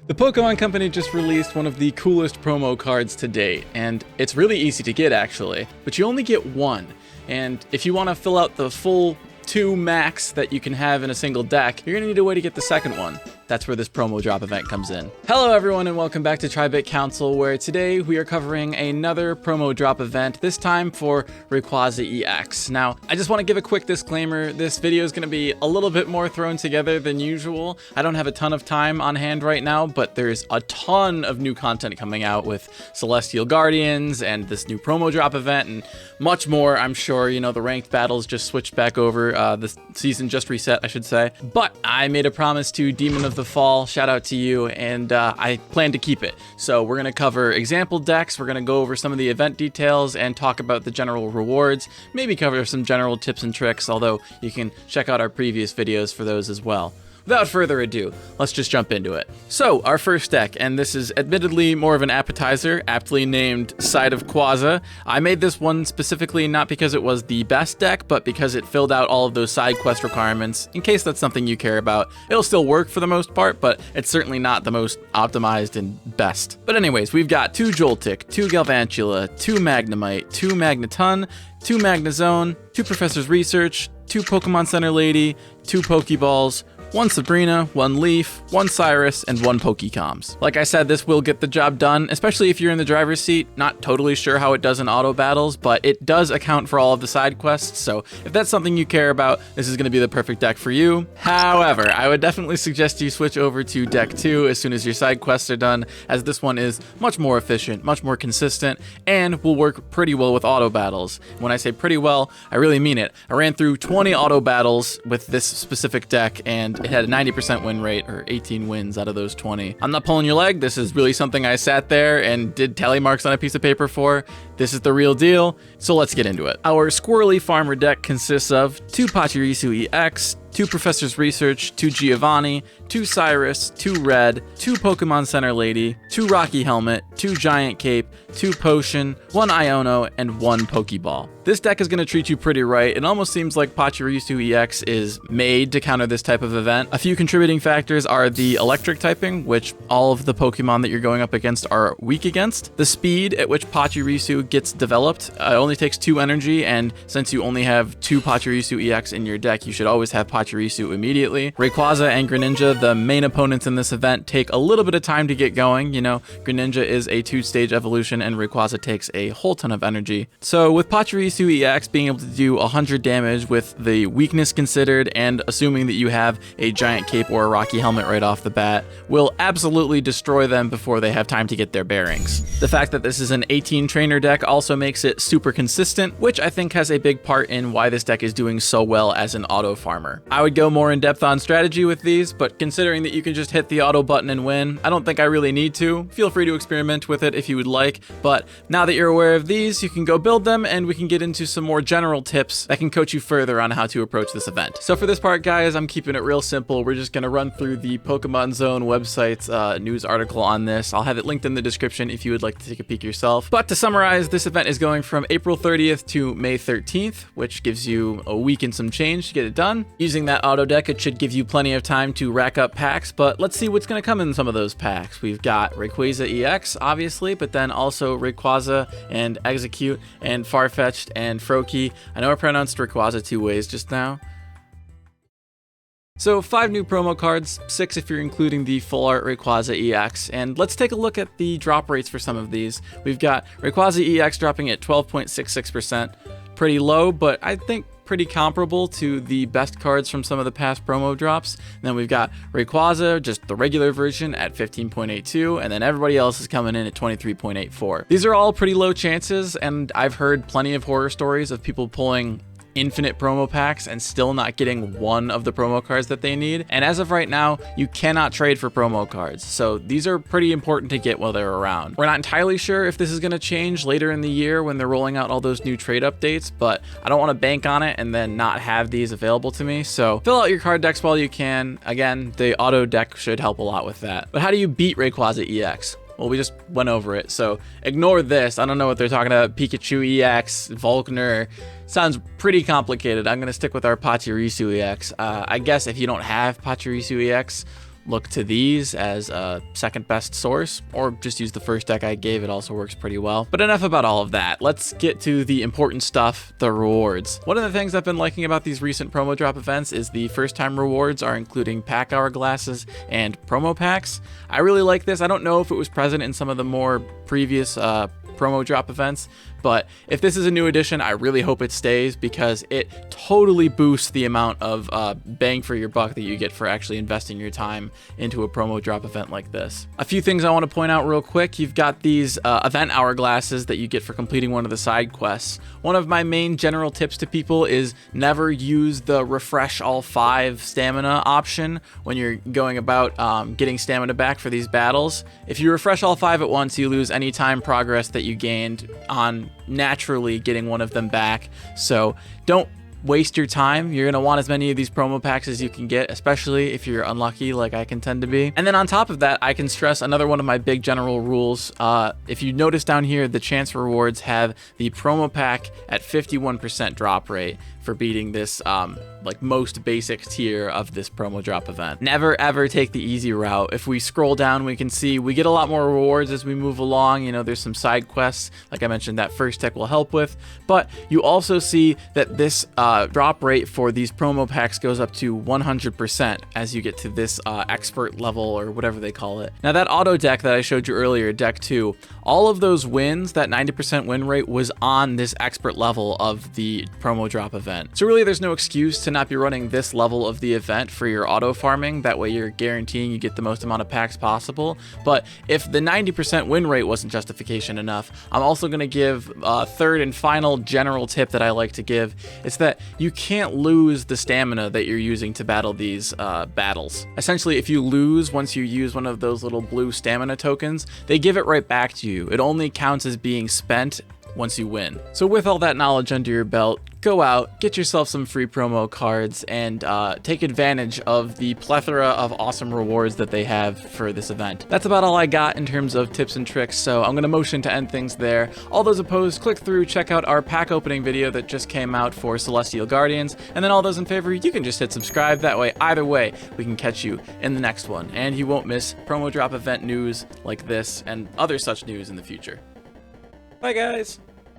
The Pokemon Company just released one of the coolest promo cards to date, and it's really easy to get actually, but you only get one. And if you want to fill out the full 2 max that you can have in a single deck, you're gonna need a way to get the second one. That's where this promo drop event comes in. Hello everyone and welcome back to TriBit Council, where today we are covering another promo drop event, this time for Rayquaza EX. Now, I just want to give a quick disclaimer. This video is gonna be a little bit more thrown together than usual. I don't have a ton of time on hand right now, but there's a ton of new content coming out with Celestial Guardians and this new promo drop event and much more, I'm sure. You know, the ranked battles just switched back over. The season just reset, I should say. But I made a promise to Demon of the Fall, shout out to you, and I plan to keep it. So we're gonna cover example decks, we're gonna go over some of the event details and talk about the general rewards, maybe cover some general tips and tricks, although you can check out our previous videos for those as well. Without further ado, let's just jump into it. So, our first deck, and this is admittedly more of an appetizer, aptly named Side of Quaza. I made this one specifically not because it was the best deck, but because it filled out all of those side quest requirements, in case that's something you care about. It'll still work for the most part, but it's certainly not the most optimized and best. But anyways, we've got 2 Joltik, 2 Galvantula, 2 Magnemite, 2 Magneton, 2 Magnezone, 2 Professor's Research, 2 Pokemon Center Lady, 2 Pokeballs, 1 Sabrina, 1 Leaf, 1 Cyrus, and 1 Pokecoms. Like I said, this will get the job done, especially if you're in the driver's seat. Not totally sure how it does in auto battles, but it does account for all of the side quests, so if that's something you care about, this is going to be the perfect deck for you. However, I would definitely suggest you switch over to deck 2 as soon as your side quests are done, as this one is much more efficient, much more consistent, and will work pretty well with auto battles. When I say pretty well, I really mean it. I ran through 20 auto battles with this specific deck, and it had a 90% win rate, or 18 wins out of those 20. I'm not pulling your leg. This is really something I sat there and did tally marks on a piece of paper for. This is the real deal, so let's get into it. Our Squirrely Farmer deck consists of 2 Pachirisu EX, 2 Professor's Research, 2 Giovanni, 2 Cyrus, 2 Red, 2 Pokemon Center Lady, 2 Rocky Helmet, 2 Giant Cape, 2 Potion, 1 Iono, and 1 Pokeball. This deck is going to treat you pretty right. It almost seems like Pachirisu EX is made to counter this type of event. A few contributing factors are the electric typing, which all of the Pokemon that you're going up against are weak against. The speed at which Pachirisu gets developed only takes 2 energy, and since you only have 2 Pachirisu EX in your deck, you should always have Pachirisu immediately. Rayquaza and Greninja, the main opponents in this event, take a little bit of time to get going. You know, Greninja is a 2-stage evolution and Rayquaza takes a whole ton of energy. So with Pachirisu EX being able to do 100 damage with the weakness considered, and assuming that you have a Giant Cape or a Rocky Helmet right off the bat, will absolutely destroy them before they have time to get their bearings. The fact that this is an 18 trainer deck also makes it super consistent, which I think has a big part in why this deck is doing so well as an auto farmer. I would go more in depth on strategy with these, but considering that you can just hit the auto button and win, I don't think I really need to. Feel free to experiment with it if you would like, but now that you're aware of these, you can go build them and we can get into some more general tips that can coach you further on how to approach this event. So for this part, guys, I'm keeping it real simple. We're just going to run through the Pokemon Zone website's news article on this. I'll have it linked in the description if you would like to take a peek yourself. But to summarize, this event is going from April 30th to May 13th, which gives you a week and some change to get it done. Using that auto deck, it should give you plenty of time to rack up packs, but let's see what's going to come in some of those packs. We've got Rayquaza EX, obviously, but then also Rayquaza and Execute and Farfetch'd and Froakie. I know I pronounced Rayquaza 2 ways just now. So 5 new promo cards, 6 if you're including the full art Rayquaza EX, and let's take a look at the drop rates for some of these. We've got Rayquaza EX dropping at 12.66%, pretty low, but I think pretty comparable to the best cards from some of the past promo drops. And then we've got Rayquaza, just the regular version, at 15.82, and then everybody else is coming in at 23.84. These are all pretty low chances, and I've heard plenty of horror stories of people pulling infinite promo packs and still not getting one of the promo cards that they need. And as of right now, you cannot trade for promo cards. So these are pretty important to get while they're around. We're not entirely sure if this is going to change later in the year when they're rolling out all those new trade updates, but I don't want to bank on it and then not have these available to me. So fill out your card decks while you can. Again, the auto deck should help a lot with that. But how do you beat Rayquaza EX? Well, we just went over it, so ignore this. I don't know what they're talking about. Pikachu EX, Volkner. Sounds pretty complicated. I'm going to stick with our Pachirisu EX. I guess if you don't have Pachirisu EX, look to these as a second best source, or just use the first deck I gave. It also works pretty well. But enough about all of that. Let's get to the important stuff, the rewards. One of the things I've been liking about these recent promo drop events is the first time rewards are including pack hourglasses and promo packs. I really like this. I don't know if it was present in some of the more previous promo drop events, but if this is a new addition, I really hope it stays, because it totally boosts the amount of bang for your buck that you get for actually investing your time into a promo drop event like this. A few things I want to point out real quick. You've got these event hourglasses that you get for completing one of the side quests. One of my main general tips to people is never use the refresh all 5 stamina option when you're going about getting stamina back for these battles. If you refresh all 5 at once, you lose any time progress that you gained on naturally getting one of them back. So don't waste your time. You're going to want as many of these promo packs as you can get, especially if you're unlucky like I can tend to be. And then on top of that, I can stress another one of my big general rules. If you notice down here, the chance rewards have the promo pack at 51% drop rate for beating this like most basic tier of this promo drop event. Never ever take the easy route. If we scroll down, we can see we get a lot more rewards as we move along. You know, there's some side quests, like I mentioned, that first tech will help with, but you also see that this drop rate for these promo packs goes up to 100% as you get to this expert level, or whatever they call it. Now that auto deck that I showed you earlier, deck 2, all of those wins, that 90% win rate, was on this expert level of the promo drop event. So really there's no excuse to not be running this level of the event for your auto farming. That way you're guaranteeing you get the most amount of packs possible. But if the 90% win rate wasn't justification enough, I'm also going to give a third and final general tip that I like to give. It's that you can't lose the stamina that you're using to battle these battles. Essentially, if you lose once you use one of those little blue stamina tokens, they give it right back to you. It only counts as being spent once you win. So with all that knowledge under your belt, go out, get yourself some free promo cards, and take advantage of the plethora of awesome rewards that they have for this event. That's about all I got in terms of tips and tricks, so I'm gonna motion to end things there. All those opposed, click through, check out our pack opening video that just came out for Celestial Guardians, and then all those in favor, you can just hit subscribe. That way, either way, we can catch you in the next one, and you won't miss promo drop event news like this and other such news in the future. Bye guys!